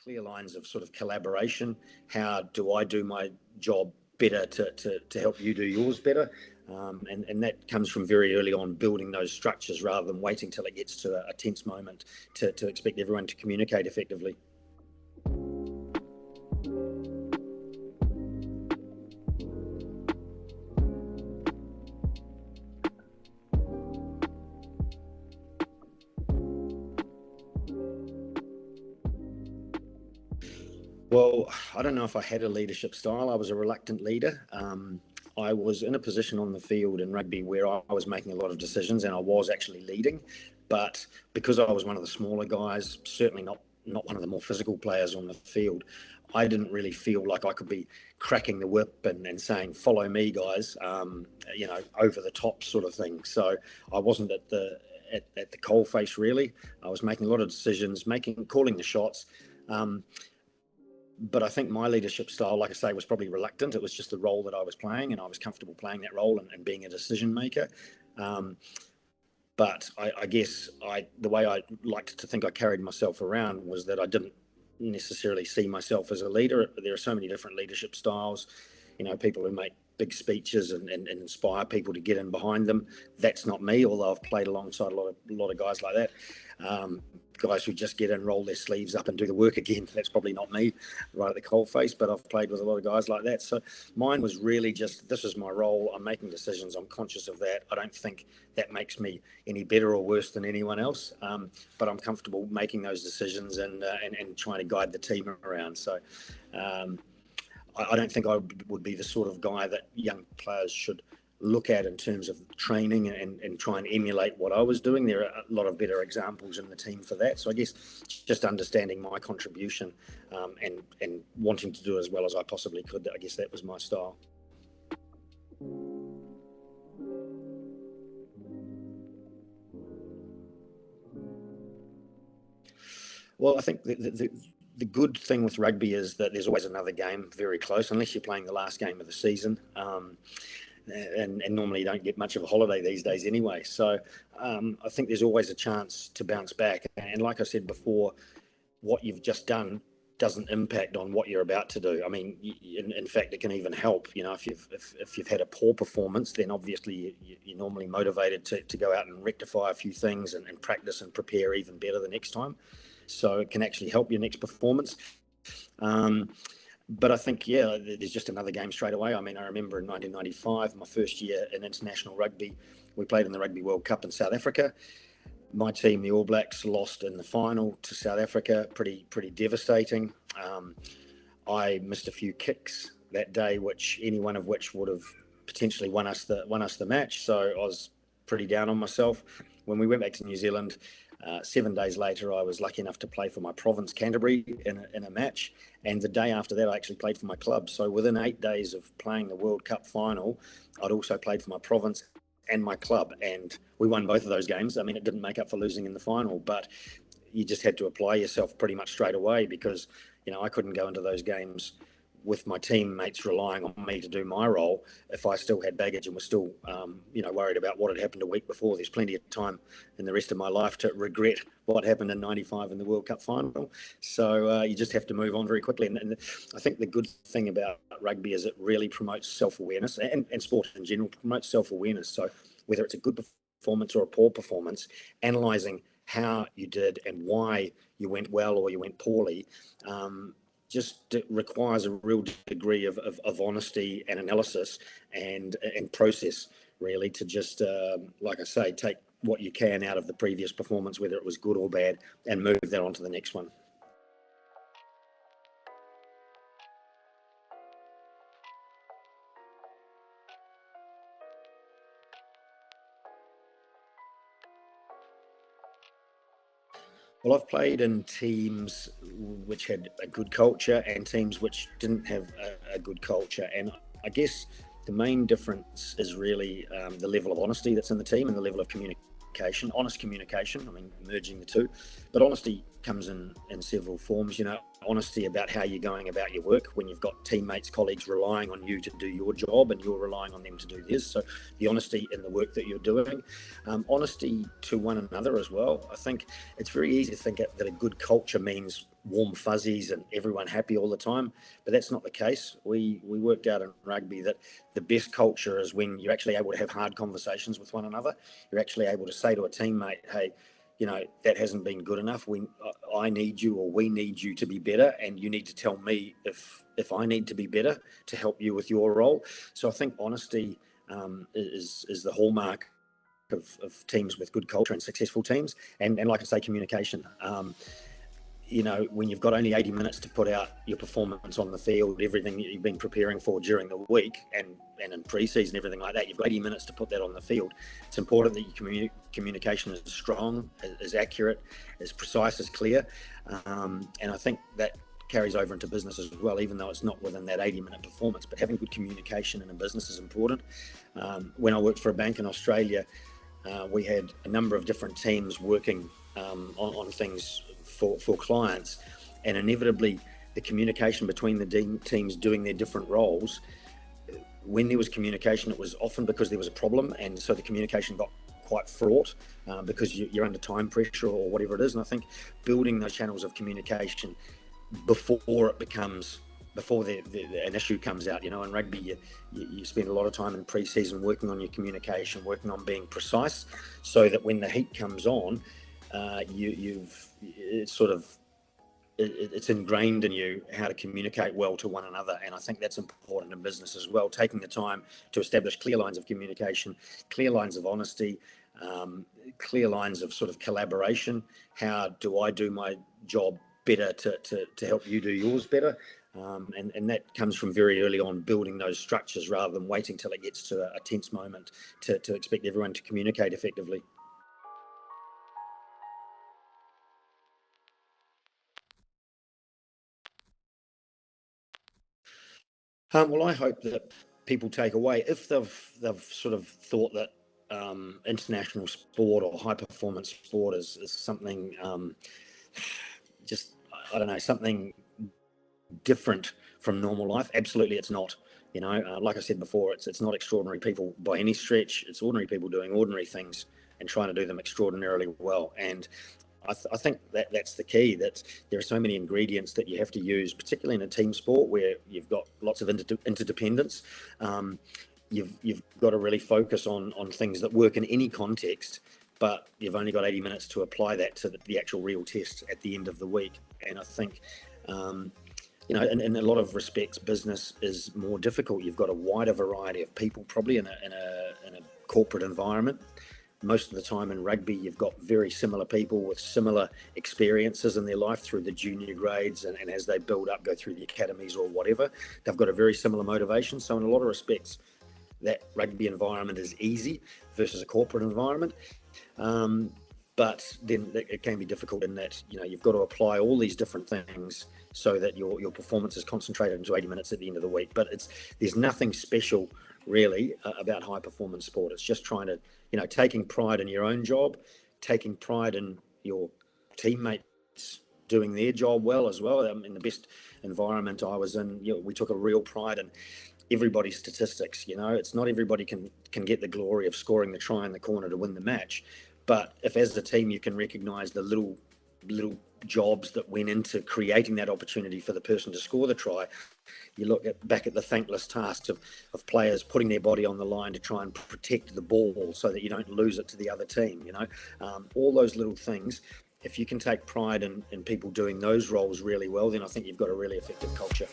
clear lines of sort of collaboration. How do I do my job better to help you do yours better? And that comes from very early on, building those structures rather than waiting till it gets to a tense moment to expect everyone to communicate effectively. Well, I don't know if I had a leadership style. I was a reluctant leader. I was in a position on the field in rugby where I was making a lot of decisions and I was actually leading. But because I was one of the smaller guys, certainly not one of the more physical players on the field, I didn't really feel like I could be cracking the whip and saying, follow me, guys, over the top sort of thing. So I wasn't at the coalface, really. I was making a lot of decisions, calling the shots. But I think my leadership style, like I say, was probably reluctant. It was just the role that I was playing, and I was comfortable playing that role and being a decision maker. But I guess the way I liked to think I carried myself around was that I didn't necessarily see myself as a leader. There are so many different leadership styles, people who make big speeches and inspire people to get in behind them. That's not me, although I've played alongside a lot of guys like that. Guys who just get in, roll their sleeves up and do the work again. That's probably not me right at the coalface, but I've played with a lot of guys like that. So mine was really just, this is my role. I'm making decisions. I'm conscious of that. I don't think that makes me any better or worse than anyone else. But I'm comfortable making those decisions and trying to guide the team around. So I don't think I would be the sort of guy that young players should look at in terms of training and try and emulate what I was doing. There are a lot of better examples in the team for that. So I guess just understanding my contribution and wanting to do as well as I possibly could, I guess that was my style. Well, I think the good thing with rugby is that there's always another game very close, unless you're playing the last game of the season. And normally you don't get much of a holiday these days anyway. So I think there's always a chance to bounce back. And like I said before, what you've just done doesn't impact on what you're about to do. I mean, in fact, it can even help. If you've had a poor performance, then obviously you're normally motivated to go out and rectify a few things and practice and prepare even better the next time. So it can actually help your next performance. But I think, there's just another game straight away. I mean, I remember in 1995, my first year in international rugby, we played in the Rugby World Cup in South Africa. My team, the All Blacks, lost in the final to South Africa, pretty devastating. I missed a few kicks that day, any one of which would have potentially won us the match. So I was pretty down on myself. When we went back to New Zealand, 7 days later, I was lucky enough to play for my province, Canterbury, in a match. And the day after that, I actually played for my club. So within 8 days of playing the World Cup final, I'd also played for my province and my club. And we won both of those games. I mean, it didn't make up for losing in the final, but you just had to apply yourself pretty much straight away because, I couldn't go into those games with my teammates relying on me to do my role if I still had baggage and was still, worried about what had happened a week before. There's plenty of time in the rest of my life to regret what happened in 95 in the World Cup final. So you just have to move on very quickly. And I think the good thing about rugby is it really promotes self-awareness, and sport in general promotes self-awareness. So whether it's a good performance or a poor performance, analysing how you did and why you went well or you went poorly, just requires a real degree of honesty and analysis and process, really, to just, like I say, take what you can out of the previous performance, whether it was good or bad, and move that on to the next one. Well, I've played in teams which had a good culture and teams which didn't have a good culture. And I guess the main difference is really the level of honesty that's in the team and the level of honest communication. I mean, merging the two. But honesty comes in several forms. honesty about how you're going about your work when you've got teammates, colleagues relying on you to do your job and you're relying on them to do theirs. So the honesty in the work that you're doing, honesty to one another as well. I think it's very easy to think that a good culture means warm fuzzies and everyone happy all the time, but that's not the case. We worked out in rugby that the best culture is when you're actually able to have hard conversations with one another. You're actually able to say to a teammate, hey, that hasn't been good enough. I need you, or we need you to be better, and you need to tell me if I need to be better to help you with your role. So I think honesty is the hallmark of teams with good culture and successful teams, and like I say, communication. When you've got only 80 minutes to put out your performance on the field, everything that you've been preparing for during the week and in pre-season, everything like that, you've got 80 minutes to put that on the field. It's important that your communication is strong, is accurate, is precise, is clear. And I think that carries over into business as well, even though it's not within that 80-minute performance. But having good communication in a business is important. When I worked for a bank in Australia, we had a number of different teams working on things for clients, and inevitably the communication between the teams doing their different roles, when there was communication, it was often because there was a problem, and so the communication got quite fraught because you're under time pressure or whatever it is. And I think building those channels of communication before an issue comes out, in rugby you spend a lot of time in pre-season working on your communication, working on being precise, so that when the heat comes on, it's ingrained in you how to communicate well to one another. And I think that's important in business as well, taking the time to establish clear lines of communication, clear lines of honesty, clear lines of sort of collaboration. How do I do my job better to help you do yours better? And that comes from very early on, building those structures rather than waiting till it gets to a tense moment to expect everyone to communicate effectively. Well, I hope that people take away, if they've sort of thought that international sport or high performance sport is something something different from normal life. Absolutely, it's not. Like I said before, it's not extraordinary people by any stretch. It's ordinary people doing ordinary things and trying to do them extraordinarily well. And I think that's the key, that there are so many ingredients that you have to use, particularly in a team sport where you've got lots of interdependence. You've got to really focus on things that work in any context, but you've only got 80 minutes to apply that to the actual real test at the end of the week. And I think, in a lot of respects, business is more difficult. You've got a wider variety of people, probably in a corporate environment. Most of the time in rugby, you've got very similar people with similar experiences in their life through the junior grades, and as they build up, go through the academies or whatever, they've got a very similar motivation. So in a lot of respects, that rugby environment is easy versus a corporate environment. But then it can be difficult in that, you've got to apply all these different things so that your performance is concentrated into 80 minutes at the end of the week. But there's nothing special really about high performance sport. It's just trying to, taking pride in your own job, taking pride in your teammates doing their job well as well. In the best environment I was in, we took a real pride in everybody's statistics. It's not everybody can get the glory of scoring the try in the corner to win the match. But if as a team you can recognise the little jobs that went into creating that opportunity for the person to score the try, you look back at the thankless tasks of players putting their body on the line to try and protect the ball so that you don't lose it to the other team. All those little things. If you can take pride in people doing those roles really well, then I think you've got a really effective culture.